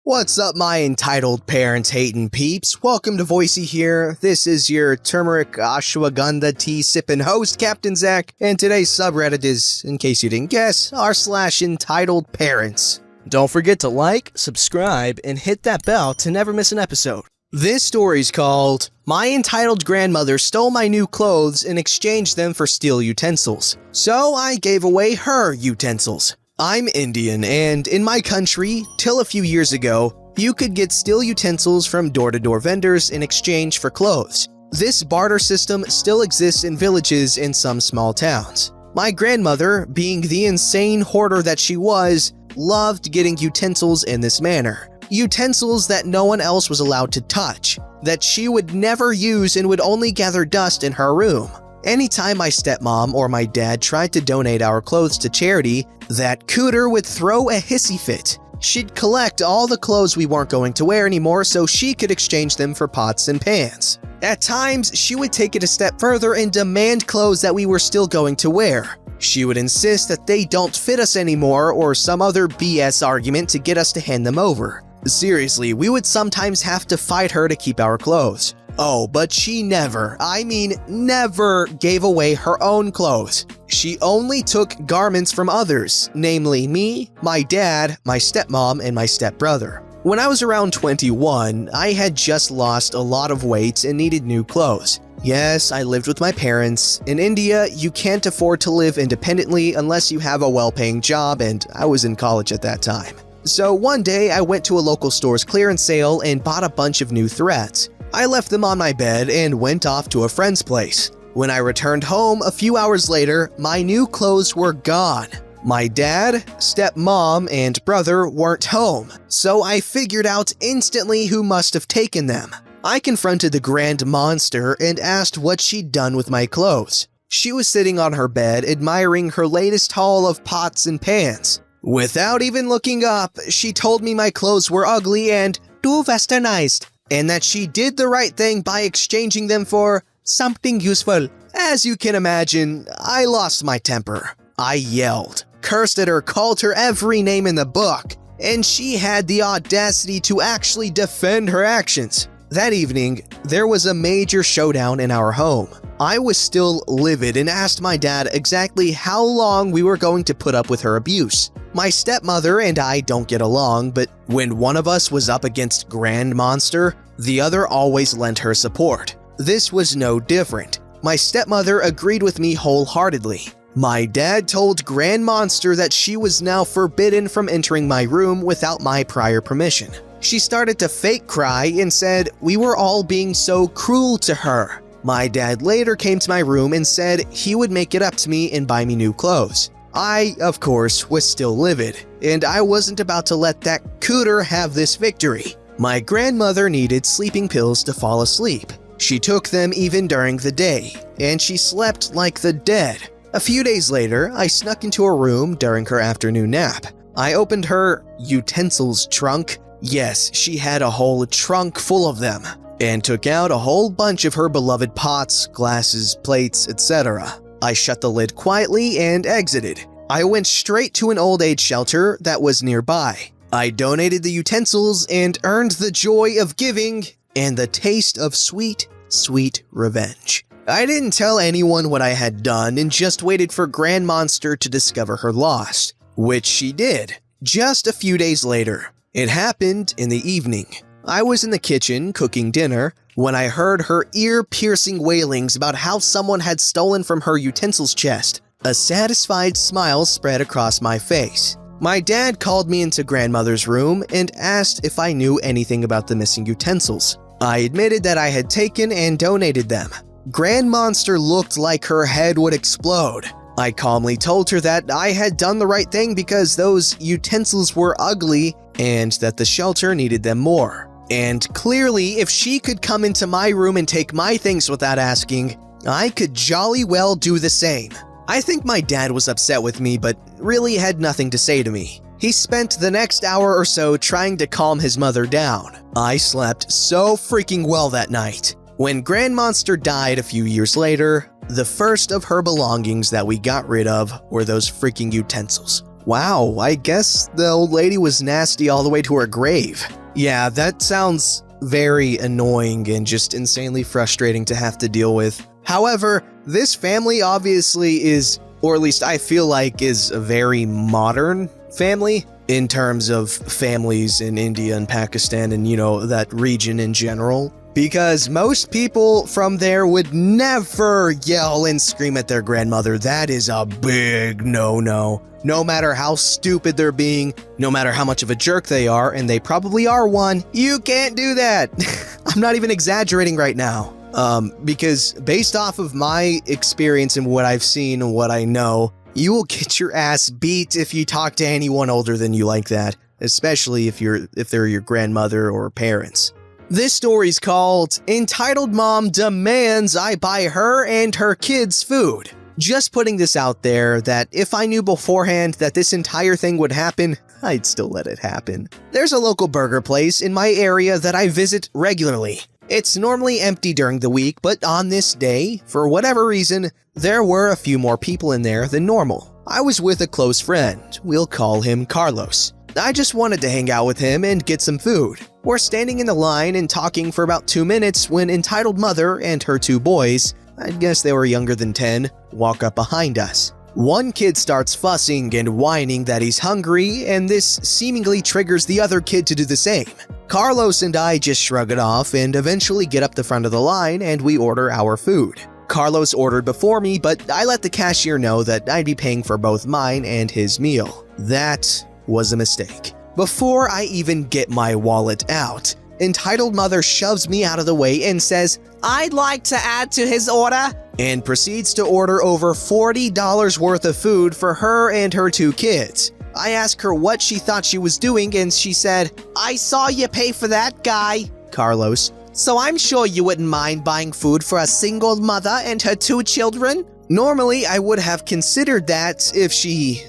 What's up, my entitled parents hating peeps? Welcome to VoiceyHere. This is your turmeric ashwagandha tea sipping host, Captain Zach, and today's subreddit is, in case you didn't guess, r/entitled_parents. Don't forget to like, subscribe, and hit that bell to never miss an episode. This story's called, My Entitled Grandmother Stole My New Clothes and Exchanged Them for Steel Utensils, so I gave away her utensils. I'm Indian, and in my country, till a few years ago, you could get steel utensils from door-to-door vendors in exchange for clothes. This barter system still exists in villages in some small towns. My grandmother, being the insane hoarder that she was, loved getting utensils in this manner. Utensils that no one else was allowed to touch, that she would never use and would only gather dust in her room. Anytime my stepmom or my dad tried to donate our clothes to charity, that cooter would throw a hissy fit. She'd collect all the clothes we weren't going to wear anymore so she could exchange them for pots and pans. At times, she would take it a step further and demand clothes that we were still going to wear. She would insist that they don't fit us anymore or some other BS argument to get us to hand them over. Seriously, we would sometimes have to fight her to keep our clothes. Oh, but she never gave away her own clothes. She only took garments from others, namely me, my dad, my stepmom, and my stepbrother. When I was around 21, I had just lost a lot of weight and needed new clothes. Yes, I lived with my parents. In India, you can't afford to live independently unless you have a well-paying job, and I was in college at that time. So one day, I went to a local store's clearance sale and bought a bunch of new threads. I left them on my bed and went off to a friend's place. When I returned home a few hours later, my new clothes were gone. My dad, stepmom, and brother weren't home, so I figured out instantly who must have taken them. I confronted the grand monster and asked what she'd done with my clothes. She was sitting on her bed admiring her latest haul of pots and pans. Without even looking up, she told me my clothes were ugly and too westernized, and that she did the right thing by exchanging them for something useful. As you can imagine, I lost my temper. I yelled, cursed at her, called her every name in the book, and she had the audacity to actually defend her actions. That evening, there was a major showdown in our home. I was still livid and asked my dad exactly how long we were going to put up with her abuse. My stepmother and I don't get along, but when one of us was up against Grand Monster, the other always lent her support. This was no different. My stepmother agreed with me wholeheartedly. My dad told Grand Monster that she was now forbidden from entering my room without my prior permission. She started to fake cry and said we were all being so cruel to her. My dad later came to my room and said he would make it up to me and buy me new clothes. I, of course, was still livid, and I wasn't about to let that cooter have this victory. My grandmother needed sleeping pills to fall asleep. She took them even during the day, and she slept like the dead. A few days later, I snuck into her room during her afternoon nap. I opened her utensils trunk. Yes, she had a whole trunk full of them, and took out a whole bunch of her beloved pots, glasses, plates, etc. I shut the lid quietly and exited. I went straight to an old age shelter that was nearby. I donated the utensils and earned the joy of giving and the taste of sweet, sweet revenge. I didn't tell anyone what I had done and just waited for Grand Monster to discover her loss, which she did, just a few days later. It happened in the evening. I was in the kitchen cooking dinner when I heard her ear-piercing wailings about how someone had stolen from her utensils chest. A satisfied smile spread across my face. My dad called me into grandmother's room and asked if I knew anything about the missing utensils. I admitted that I had taken and donated them. Grand Monster looked like her head would explode. I calmly told her that I had done the right thing because those utensils were ugly and that the shelter needed them more. And clearly, if she could come into my room and take my things without asking, I could jolly well do the same. I think my dad was upset with me, but really had nothing to say to me. He spent the next hour or so trying to calm his mother down. I slept so freaking well that night. When Grand Monster died a few years later, the first of her belongings that we got rid of were those freaking utensils. Wow, I guess the old lady was nasty all the way to her grave. Yeah, that sounds very annoying and just insanely frustrating to have to deal with. However, this family obviously is, or at least I feel like is a very modern family in terms of families in India and Pakistan and, that region in general. Because most people from there would never yell and scream at their grandmother. That is a big no-no. No matter how stupid they're being, no matter how much of a jerk they are, and they probably are one, you can't do that. I'm not even exaggerating right now. Because based off of my experience and what I've seen and what I know, you will get your ass beat if you talk to anyone older than you like that, especially if they're your grandmother or parents. This story's called Entitled Mom Demands I Buy Her and Her Kids Food. Just putting this out there that if I knew beforehand that this entire thing would happen, I'd still let it happen. There's a local burger place in my area that I visit regularly. It's normally empty during the week, but on this day, for whatever reason, there were a few more people in there than normal. I was with a close friend. We'll call him Carlos. I just wanted to hang out with him and get some food. We're standing in the line and talking for about 2 minutes when Entitled Mother and her 2 boys, I guess they were younger than 10, walk up behind us. One kid starts fussing and whining that he's hungry, and this seemingly triggers the other kid to do the same. Carlos and I just shrug it off and eventually get up the front of the line and we order our food. Carlos ordered before me, but I let the cashier know that I'd be paying for both mine and his meal. That was a mistake. Before I even get my wallet out, Entitled Mother shoves me out of the way and says, "I'd like to add to his order," and proceeds to order over $40 worth of food for her and her 2 kids. I asked her what she thought she was doing and she said, "I saw you pay for that guy," Carlos, "so I'm sure you wouldn't mind buying food for a single mother and her 2 children." Normally, I would have considered that if she,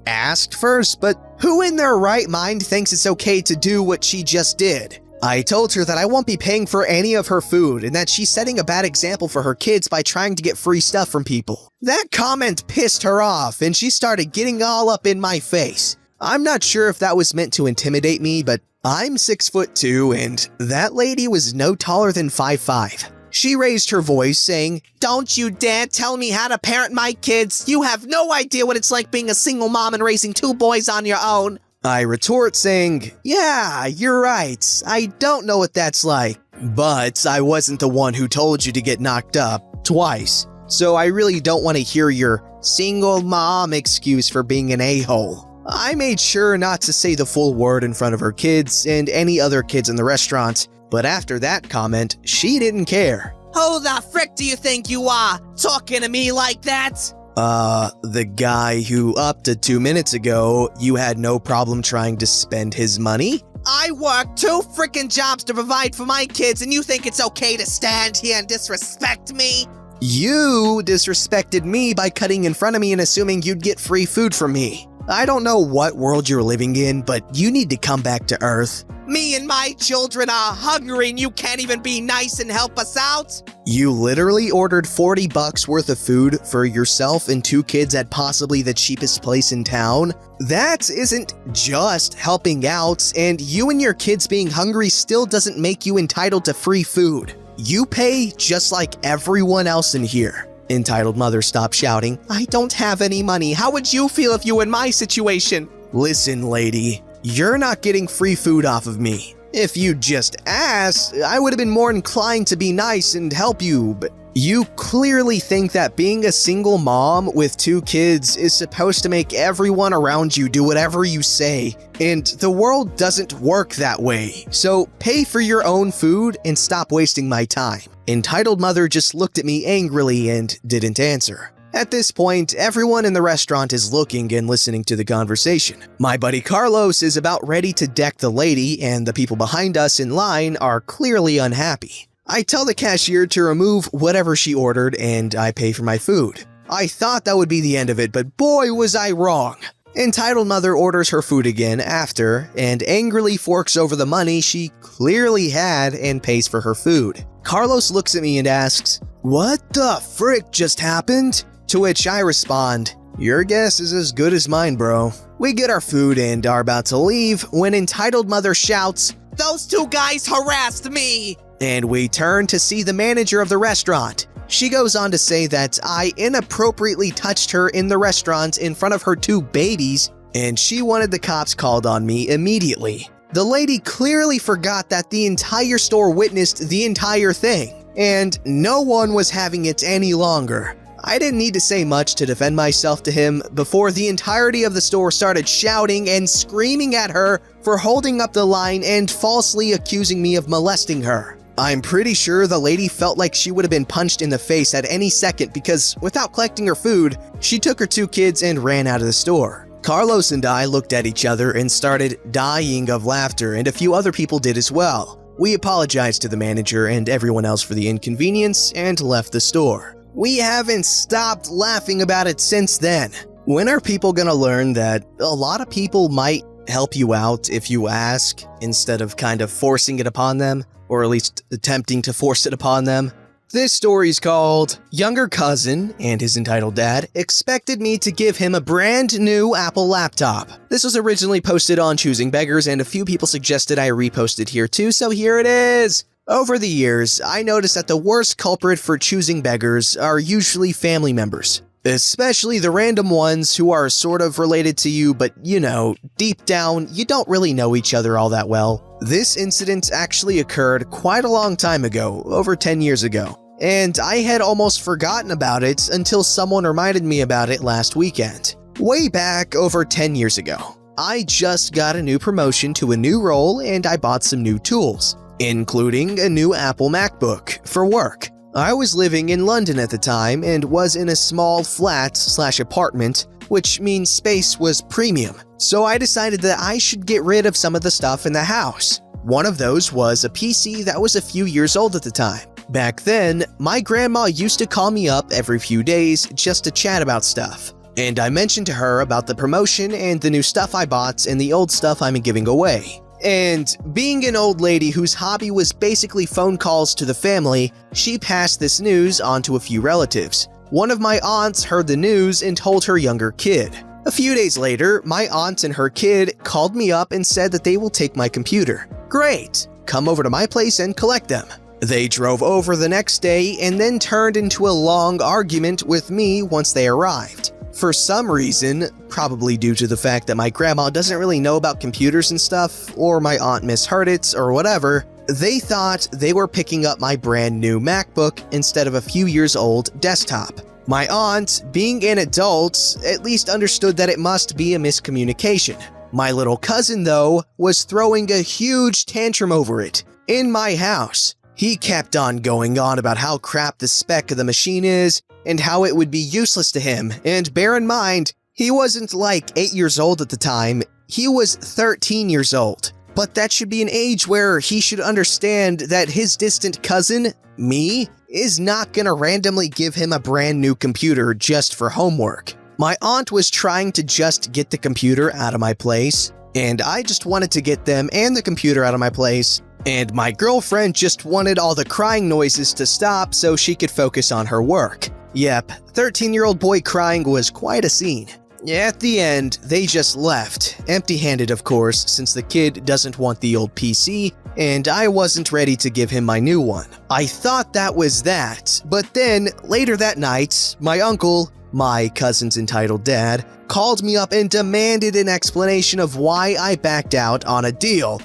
asked first, but who in their right mind thinks it's okay to do what she just did? I told her that I won't be paying for any of her food and that she's setting a bad example for her kids by trying to get free stuff from people. That comment pissed her off and she started getting all up in my face. I'm not sure if that was meant to intimidate me, but I'm 6'2" and that lady was no taller than 5'5". She raised her voice saying, "Don't you dare tell me how to parent my kids. You have no idea what it's like being a single mom and raising 2 boys on your own." I retort saying, "Yeah, you're right. I don't know what that's like. But I wasn't the one who told you to get knocked up twice. So I really don't want to hear your single mom excuse for being an a-hole." I made sure not to say the full word in front of her kids and any other kids in the restaurant. But after that comment, she didn't care. "Who the frick do you think you are, talking to me like that?" The guy who up to 2 minutes ago, you had no problem trying to spend his money? "I work 2 frickin' jobs to provide for my kids and you think it's okay to stand here and disrespect me?" You disrespected me by cutting in front of me and assuming you'd get free food from me. I don't know what world you're living in, but you need to come back to Earth. "Me and my children are hungry and you can't even be nice and help us out?" You literally ordered $40 worth of food for yourself and 2 kids at possibly the cheapest place in town? That isn't just helping out, and you and your kids being hungry still doesn't make you entitled to free food. You pay just like everyone else in here. Entitled Mother stopped shouting, "I don't have any money. How would you feel if you were in my situation?" Listen, lady, you're not getting free food off of me. If you just asked, I would have been more inclined to be nice and help you, but you clearly think that being a single mom with 2 kids is supposed to make everyone around you do whatever you say, and the world doesn't work that way. So pay for your own food and stop wasting my time. Entitled Mother just looked at me angrily and didn't answer. At this point, everyone in the restaurant is looking and listening to the conversation. My buddy Carlos is about ready to deck the lady, and the people behind us in line are clearly unhappy. I tell the cashier to remove whatever she ordered and I pay for my food. I thought that would be the end of it, but boy was I wrong. Entitled Mother orders her food again after and angrily forks over the money she clearly had and pays for her food. Carlos looks at me and asks, "What the frick just happened?" To which I respond, Your guess is as good as mine, bro. We get our food and are about to leave when entitled mother shouts, "Those two guys harassed me!" And we turn to see the manager of the restaurant. She goes on to say that I inappropriately touched her in the restaurant in front of her two babies, and she wanted the cops called on me immediately. The lady clearly forgot that the entire store witnessed the entire thing, and no one was having it any longer. I didn't need to say much to defend myself to him before the entirety of the store started shouting and screaming at her for holding up the line and falsely accusing me of molesting her. I'm pretty sure the lady felt like she would have been punched in the face at any second because without collecting her food, she took her two kids and ran out of the store. Carlos and I looked at each other and started dying of laughter, and a few other people did as well. We apologized to the manager and everyone else for the inconvenience and left the store. We haven't stopped laughing about it since then. When are people gonna learn that a lot of people might help you out if you ask instead of kind of forcing it upon them, or at least attempting to force it upon them? This story's called Younger Cousin and His Entitled Dad Expected Me to Give Him a Brand New Apple Laptop. This was originally posted on Choosing Beggars and a few people suggested I repost it here too, so here it is. Over the years, I noticed that the worst culprit for choosing beggars are usually family members. Especially the random ones who are sort of related to you, but you know, deep down, you don't really know each other all that well. This incident actually occurred quite a long time ago, over 10 years ago, and I had almost forgotten about it until someone reminded me about it last weekend. Way back over 10 years ago, I just got a new promotion to a new role and I bought some new tools, including a new Apple MacBook for work. I was living in London at the time and was in a small flat/apartment, which means space was premium. So I decided that I should get rid of some of the stuff in the house. One of those was a PC that was a few years old at the time. Back then, my grandma used to call me up every few days just to chat about stuff. And I mentioned to her about the promotion and the new stuff I bought and the old stuff I'm giving away. And being an old lady whose hobby was basically phone calls to the family, she passed this news on to a few relatives. One of my aunts heard the news and told her younger kid. A few days later, my aunt and her kid called me up and said that they will take my computer. Great! Come over to my place and collect them. They drove over the next day and then turned into a long argument with me once they arrived. For some reason, probably due to the fact that my grandma doesn't really know about computers and stuff, or my aunt misheard it, or whatever, they thought they were picking up my brand new MacBook instead of a few years old desktop. My aunt, being an adult, at least understood that it must be a miscommunication. My little cousin, though, was throwing a huge tantrum over it in my house. He kept on going on about how crap the spec of the machine is, and how it would be useless to him, and bear in mind, he wasn't like 8 years old at the time, he was 13 years old. But that should be an age where he should understand that his distant cousin, me, is not gonna randomly give him a brand new computer just for homework. My aunt was trying to just get the computer out of my place, and I just wanted to get them and the computer out of my place, and my girlfriend just wanted all the crying noises to stop so she could focus on her work. Yep, 13-year-old boy crying was quite a scene. At the end, they just left, empty-handed of course, since the kid doesn't want the old PC, and I wasn't ready to give him my new one. I thought that was that, but then, later that night, my uncle, my cousin's entitled dad, called me up and demanded an explanation of why I backed out on a deal.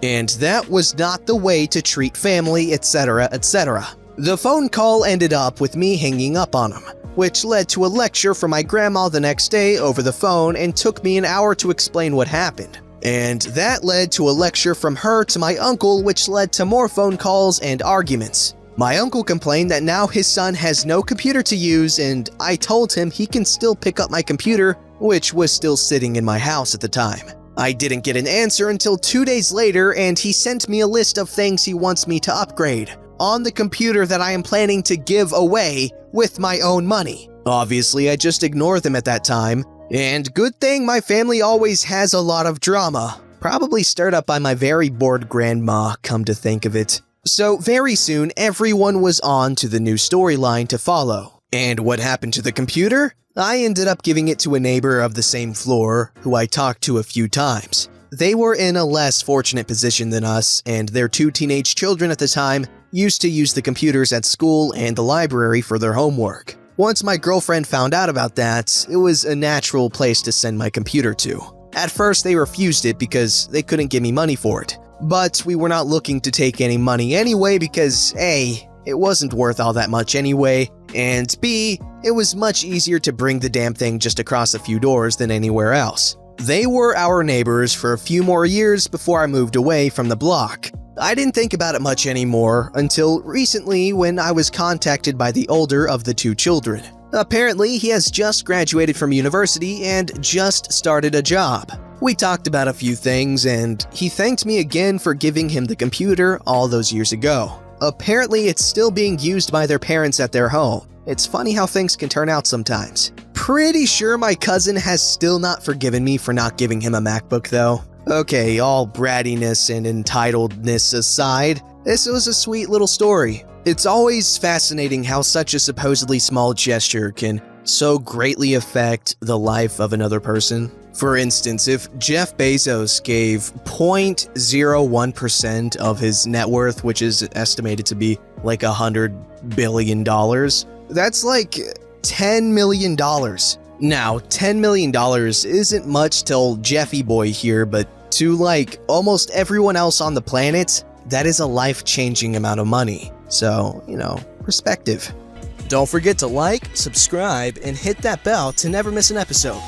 And that was not the way to treat family, etc., etc. The phone call ended up with me hanging up on him, which led to a lecture from my grandma the next day over the phone and took me an hour to explain what happened. And that led to a lecture from her to my uncle, which led to more phone calls and arguments. My uncle complained that now his son has no computer to use, and I told him he can still pick up my computer, which was still sitting in my house at the time. I didn't get an answer until 2 days later, and he sent me a list of things he wants me to upgrade on the computer that I am planning to give away with my own money. Obviously, I just ignored them at that time, and good thing my family always has a lot of drama, probably stirred up by my very bored grandma, come to think of it. So very soon, everyone was on to the new storyline to follow. And what happened to the computer? I ended up giving it to a neighbor of the same floor who I talked to a few times. They were in a less fortunate position than us, and their 2 teenage children at the time used to use the computers at school and the library for their homework. Once my girlfriend found out about that, it was a natural place to send my computer to. At first, they refused it because they couldn't give me money for it. But we were not looking to take any money anyway because A, it wasn't worth all that much anyway, and B, it was much easier to bring the damn thing just across a few doors than anywhere else. They were our neighbors for a few more years before I moved away from the block. I didn't think about it much anymore until recently when I was contacted by the older of the 2 children. Apparently, he has just graduated from university and just started a job. We talked about a few things and he thanked me again for giving him the computer all those years ago. Apparently, it's still being used by their parents at their home. It's funny how things can turn out sometimes. Pretty sure my cousin has still not forgiven me for not giving him a MacBook though. Okay, all brattiness and entitledness aside, this was a sweet little story. It's always fascinating how such a supposedly small gesture can so greatly affect the life of another person. For instance, if Jeff Bezos gave 0.01% of his net worth, which is estimated to be like $100 billion, that's like $10 million. Now, $10 million isn't much to Jeffy boy here, but to like almost everyone else on the planet, that is a life-changing amount of money. So, perspective. Don't forget to like, subscribe, and hit that bell to never miss an episode.